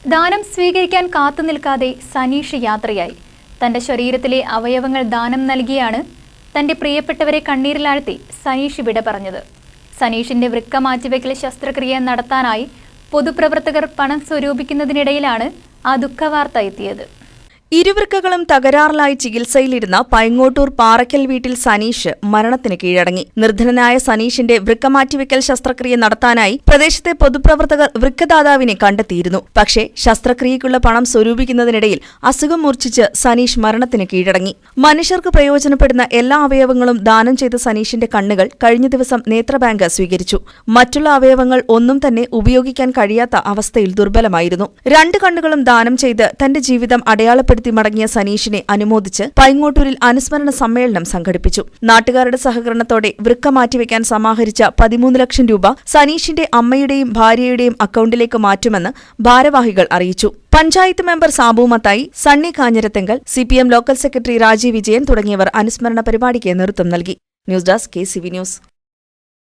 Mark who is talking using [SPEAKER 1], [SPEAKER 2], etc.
[SPEAKER 1] ദാനം സ്വീകരിക്കാൻ കാത്തുനിൽക്കാതെ സനീഷ് യാത്രയായി. തന്റെ ശരീരത്തിലെ അവയവങ്ങൾ ദാനം നൽകിയാണ് തന്റെ പ്രിയപ്പെട്ടവരെ കണ്ണീരിലാഴ്ത്തി സനീഷ് വിട പറഞ്ഞത്. സനീഷിന്റെ വൃക്ക മാറ്റിവെക്കൽ ശസ്ത്രക്രിയ നടത്താനായി പൊതുപ്രവർത്തകർ പണം സ്വരൂപിക്കുന്നതിനിടയിലാണ് ആ ദുഃഖവാർത്ത എത്തിയത്.
[SPEAKER 2] ഇരുവൃക്കകളും തകരാറിലായി ചികിത്സയിലിരുന്ന പൈങ്ങോട്ടൂർ പാറയ്ക്കൽ വീട്ടിൽ സനീഷ് മരണത്തിന് കീഴടങ്ങി. നിർധനനായ സനീഷിന്റെ വൃക്കമാറ്റിവെക്കൽ ശസ്ത്രക്രിയ നടത്താനായി പ്രദേശത്തെ പൊതുപ്രവർത്തകർ വൃക്കദാതാവിനെ കണ്ടെത്തിയിരുന്നു. പക്ഷേ ശസ്ത്രക്രിയയ്ക്കുള്ള പണം സ്വരൂപിക്കുന്നതിനിടയിൽ അസുഖം മൂർച്ഛിച്ച് സനീഷ് മരണത്തിന് കീഴടങ്ങി. മനുഷ്യർക്ക് പ്രയോജനപ്പെടുന്ന എല്ലാ അവയവങ്ങളും ദാനം ചെയ്ത സനീഷിന്റെ കണ്ണുകൾ കഴിഞ്ഞ ദിവസം നേത്രബാങ്ക് സ്വീകരിച്ചു. മറ്റുള്ള അവയവങ്ങൾ ഒന്നും തന്നെ ഉപയോഗിക്കാൻ കഴിയാത്ത അവസ്ഥയിൽ ദുർബലമായിരുന്നു. 2 കണ്ണുകളും ദാനം ചെയ്ത് തന്റെ ജീവിതം അടയാളപ്പെടുത്തി മടങ്ങിയ സനീഷിനെ അനുമോദിച്ച് പൈങ്ങോട്ടൂരിൽ അനുസ്മരണ സമ്മേളനം സംഘടിപ്പിച്ചു. നാട്ടുകാരുടെ സഹകരണത്തോടെ വൃക്ക മാറ്റിവെക്കാൻ സമാഹരിച്ച 13 ലക്ഷം രൂപ സനീഷിന്റെ അമ്മയുടെയും ഭാര്യയുടെയും അക്കൌണ്ടിലേക്ക് മാറ്റുമെന്ന് ഭാരവാഹികൾ അറിയിച്ചു. Panchayat member Sabu Mathai, Sunny Kanjirathingal, CPM local secretary Rajeev Vijayan തുടങ്ങിയവർ അനുസ്മരണ പരിപാടിക്ക് നേതൃത്വം നൽകി. News desk KCV news.